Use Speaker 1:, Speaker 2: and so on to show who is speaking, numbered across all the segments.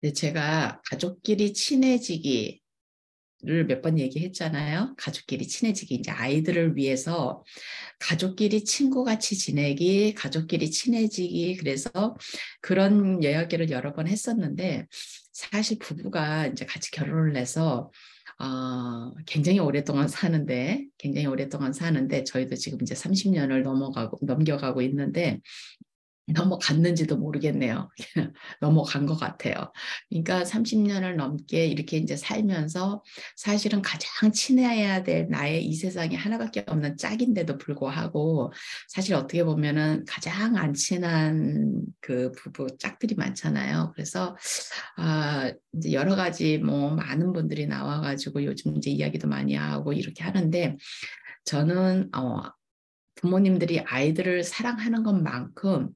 Speaker 1: 근데 제가 가족끼리 친해지기를 몇 번 얘기했잖아요. 가족끼리 친해지기, 이제 아이들을 위해서 가족끼리 친구같이 지내기, 가족끼리 친해지기, 그래서 그런 이야기를 여러 번 했었는데, 사실 부부가 이제 같이 결혼을 해서 굉장히 오랫동안 사는데, 저희도 지금 이제 30년을 넘겨가고 있는데, 넘어갔는지도 모르겠네요. 넘어간 것 같아요. 그러니까 30년을 넘게 이렇게 이제 살면서 사실은 가장 친해야 될 나의 이 세상에 하나밖에 없는 짝인데도 불구하고 사실 어떻게 보면은 가장 안 친한 그 부부 짝들이 많잖아요. 그래서 이제 여러 가지 뭐 많은 분들이 나와가지고 요즘 이제 이야기도 많이 하고 이렇게 하는데 저는 부모님들이 아이들을 사랑하는 것만큼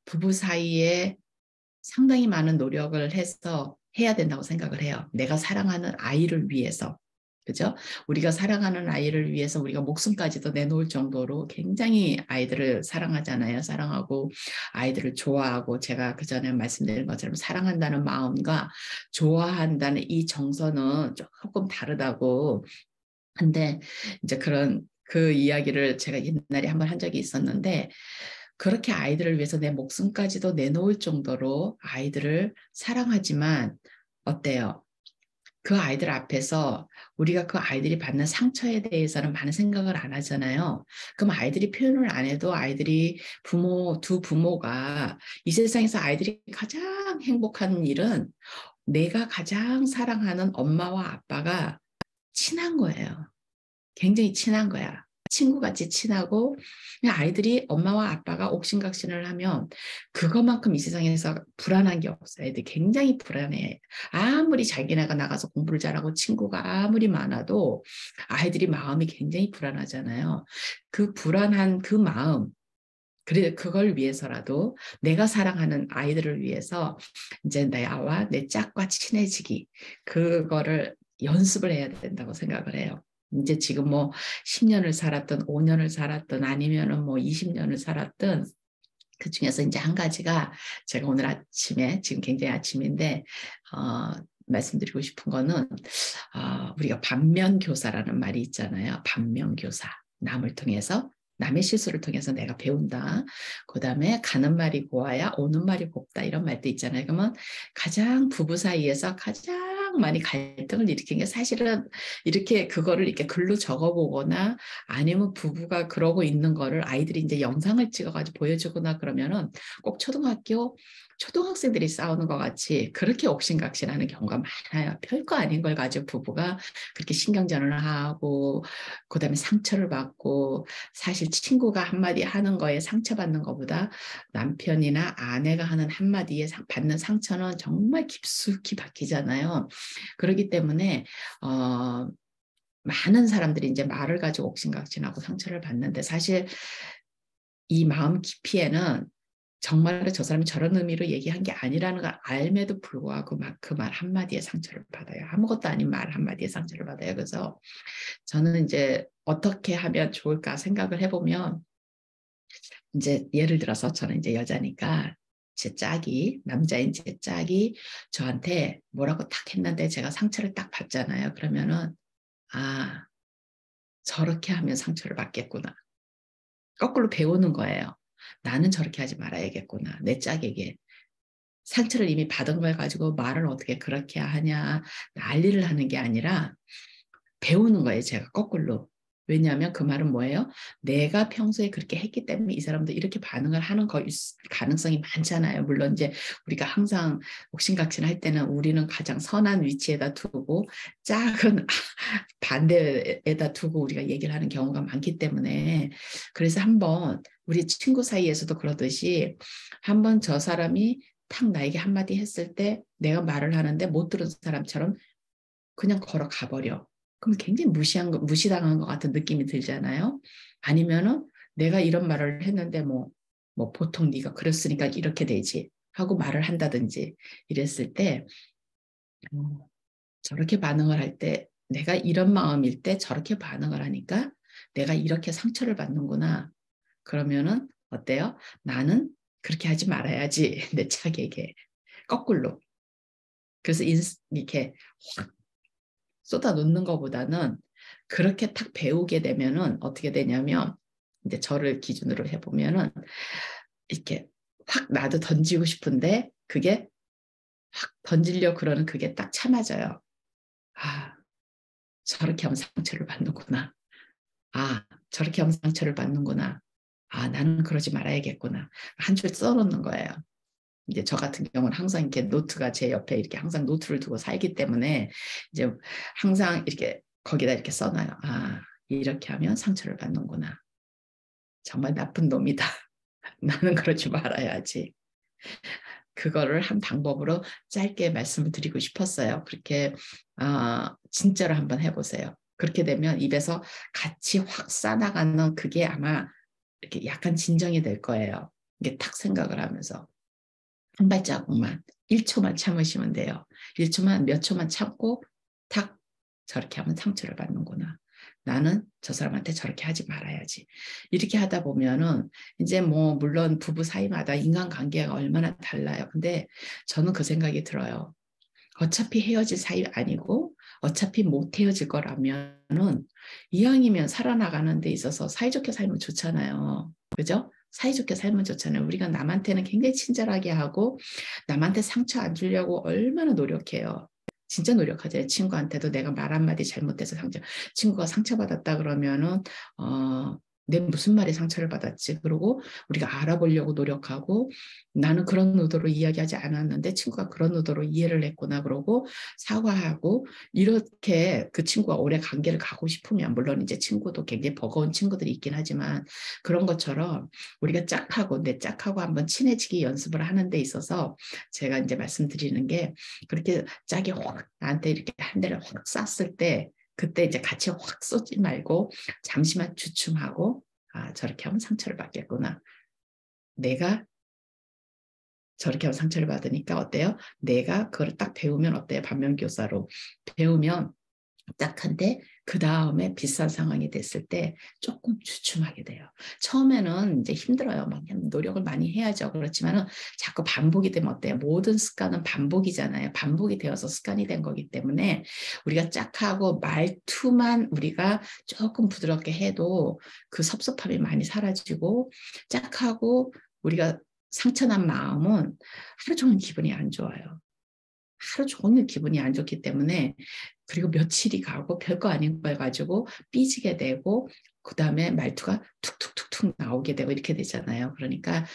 Speaker 1: 부부 사이에 상당히 많은 노력을 해서 해야 된다고 생각을 해요. 내가 사랑하는 아이를 위해서. 그죠? 우리가 사랑하는 아이를 위해서 우리가 목숨까지도 내놓을 정도로 굉장히 아이들을 사랑하잖아요. 사랑하고 아이들을 좋아하고 제가 그 전에 말씀드린 것처럼 사랑한다는 마음과 좋아한다는 이 정서는 조금 다르다고. 근데 이제 그 이야기를 제가 옛날에 한번 한 적이 있었는데 그렇게 아이들을 위해서 내 목숨까지도 내놓을 정도로 아이들을 사랑하지만 어때요? 그 아이들 앞에서 우리가 그 아이들이 받는 상처에 대해서는 많은 생각을 안 하잖아요. 그럼 아이들이 표현을 안 해도 두 부모가 이 세상에서 아이들이 가장 행복한 일은 내가 가장 사랑하는 엄마와 아빠가 친한 거예요. 굉장히 친한 거야. 친구같이 친하고 그냥 아이들이 엄마와 아빠가 옥신각신을 하면 그것만큼 이 세상에서 불안한 게 없어요. 애들이 굉장히 불안해. 아무리 자기네가 나가서 공부를 잘하고 친구가 아무리 많아도 아이들이 마음이 굉장히 불안하잖아요. 그 불안한 그 마음, 그래, 그걸 위해서라도 내가 사랑하는 아이들을 위해서 이제 나와 내 짝과 친해지기, 그거를 연습을 해야 된다고 생각을 해요. 이제 지금 뭐 10년을 살았든 5년을 살았든 아니면은 뭐 20년을 살았든 그 중에서 이제 한 가지가 제가 오늘 아침에 지금 굉장히 아침인데 말씀드리고 싶은 거는 우리가 반면교사라는 말이 있잖아요. 반면교사. 남의 실수를 통해서 내가 배운다. 그다음에 가는 말이 고와야 오는 말이 곱다. 이런 말도 있잖아요. 그러면 가장 부부 사이에서 가장 많이 갈등을 일으킨 게 사실은 이렇게 그거를 이렇게 글로 적어보거나 아니면 부부가 그러고 있는 거를 아이들이 이제 영상을 찍어가지고 보여주거나 그러면은 꼭 초등학생들이 싸우는 것 같이 그렇게 옥신각신하는 경우가 많아요. 별거 아닌 걸 가지고 부부가 그렇게 신경전을 하고 그다음에 상처를 받고 사실 친구가 한마디 하는 거에 상처받는 것보다 남편이나 아내가 하는 한마디에 받는 상처는 정말 깊숙이 박히잖아요. 그렇기 때문에 많은 사람들이 이제 말을 가지고 옥신각신하고 상처를 받는데 사실 이 마음 깊이에는 정말로 저 사람이 저런 의미로 얘기한 게 아니라는 걸 알매도 불구하고 막 그 말 한마디에 상처를 받아요. 아무것도 아닌 말 한마디에 상처를 받아요. 그래서 저는 이제 어떻게 하면 좋을까 생각을 해보면 이제 예를 들어서 저는 이제 여자니까 남자인 제 짝이 저한테 뭐라고 딱 했는데 제가 상처를 딱 받잖아요. 그러면은 아, 저렇게 하면 상처를 받겠구나. 거꾸로 배우는 거예요. 나는 저렇게 하지 말아야겠구나. 내 짝에게. 상처를 이미 받은 걸 가지고 말을 어떻게 그렇게 하냐, 난리를 하는 게 아니라 배우는 거예요, 제가 거꾸로. 왜냐하면 그 말은 뭐예요? 내가 평소에 그렇게 했기 때문에 이 사람도 이렇게 반응을 하는 가능성이 많잖아요. 물론 이제 우리가 항상 옥신각신 할 때는 우리는 가장 선한 위치에다 두고 짝은 반대에다 두고 우리가 얘기를 하는 경우가 많기 때문에 그래서 한번 우리 친구 사이에서도 그러듯이 한번 저 사람이 탁 나에게 한마디 했을 때 내가 말을 하는데 못 들은 사람처럼 그냥 걸어가 버려. 그럼 굉장히 무시당한 것 같은 느낌이 들잖아요. 아니면은 내가 이런 말을 했는데 뭐 보통 네가 그랬으니까 이렇게 되지 하고 말을 한다든지 이랬을 때 저렇게 반응을 할 때 내가 이런 마음일 때 저렇게 반응을 하니까 내가 이렇게 상처를 받는구나. 그러면은 어때요? 나는 그렇게 하지 말아야지 내 짝에게 거꾸로. 그래서 이렇게 확 쏟아 놓는 것보다는 그렇게 탁 배우게 되면은 어떻게 되냐면 이제 저를 기준으로 해보면은 이렇게 확 나도 던지고 싶은데 그게 확 던지려 그러는 그게 딱 참아져요. 아, 저렇게 하면 상처를 받는구나. 아, 저렇게 하면 상처를 받는구나. 아, 나는 그러지 말아야겠구나. 한 줄 써놓는 거예요. 이제 저 같은 경우는 항상 이렇게 노트가 제 옆에 이렇게 항상 노트를 두고 살기 때문에 이제 항상 이렇게 거기다 이렇게 써놔요. 아, 이렇게 하면 상처를 받는구나. 정말 나쁜 놈이다. 나는 그러지 말아야지. 그거를 한 방법으로 짧게 말씀을 드리고 싶었어요. 그렇게 진짜로 한번 해보세요. 그렇게 되면 입에서 같이 확 싸나가는 그게 아마 이렇게 약간 진정이 될 거예요. 이게 탁 생각을 하면서 한 발자국만 1초만 참으시면 돼요. 1초만 몇 초만 참고 탁 저렇게 하면 상처를 받는구나. 나는 저 사람한테 저렇게 하지 말아야지. 이렇게 하다 보면은 이제 뭐 물론 부부 사이마다 인간관계가 얼마나 달라요. 근데 저는 그 생각이 들어요. 어차피 헤어질 사이 아니고 어차피 못 헤어질 거라면은 이왕이면 살아나가는 데 있어서 사이좋게 살면 좋잖아요. 그죠? 사이좋게 살면 좋잖아요. 우리가 남한테는 굉장히 친절하게 하고 남한테 상처 안 주려고 얼마나 노력해요. 진짜 노력하죠. 친구한테도 내가 말 한마디 잘못해서 친구가 상처받았다 그러면은 내 무슨 말에 상처를 받았지? 그러고 우리가 알아보려고 노력하고 나는 그런 의도로 이야기하지 않았는데 친구가 그런 의도로 이해를 했구나 그러고 사과하고 이렇게 그 친구가 오래 관계를 가고 싶으면 물론 이제 친구도 굉장히 버거운 친구들이 있긴 하지만 그런 것처럼 우리가 짝하고 내 짝하고 한번 친해지기 연습을 하는 데 있어서 제가 이제 말씀드리는 게 그렇게 짝이 확 나한테 이렇게 한 대를 확 쐈을 때 그때 이제 같이 확 쏘지 말고 잠시만 주춤하고 아 저렇게 하면 상처를 받겠구나. 내가 저렇게 하면 상처를 받으니까 어때요? 내가 그걸 딱 배우면 어때요? 반면교사로 배우면 딱한데 그 다음에 비슷한 상황이 됐을 때 조금 주춤하게 돼요. 처음에는 이제 힘들어요. 막 노력을 많이 해야죠. 그렇지만은 자꾸 반복이 되면 어때요? 모든 습관은 반복이잖아요. 반복이 되어서 습관이 된 거기 때문에 우리가 짝하고 말투만 우리가 조금 부드럽게 해도 그 섭섭함이 많이 사라지고 짝하고 우리가 상처난 마음은 하루 종일 기분이 안 좋아요. 하루 종일 기분이 안 좋기 때문에 그리고 며칠이 가고 별거 아닌 걸 가지고 삐지게 되고 그 다음에 말투가 툭툭툭툭 나오게 되고 이렇게 되잖아요. 그러니까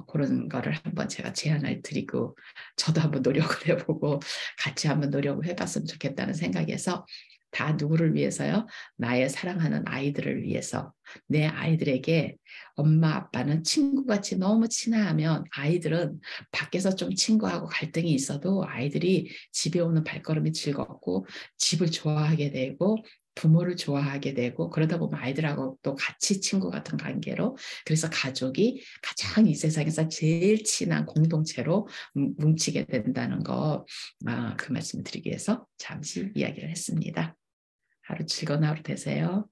Speaker 1: 그런 거를 한번 제가 제안을 드리고 저도 한번 노력을 해보고 같이 한번 노력을 해봤으면 좋겠다는 생각에서 다 누구를 위해서요? 나의 사랑하는 아이들을 위해서 내 아이들에게 엄마 아빠는 친구같이 너무 친하면 아이들은 밖에서 좀 친구하고 갈등이 있어도 아이들이 집에 오는 발걸음이 즐겁고 집을 좋아하게 되고 부모를 좋아하게 되고 그러다 보면 아이들하고 또 같이 친구 같은 관계로 그래서 가족이 가장 이 세상에서 제일 친한 공동체로 뭉치게 된다는 거 그 말씀을 드리기 위해서 잠시 이야기를 했습니다. 하루 즐거운 하루 되세요.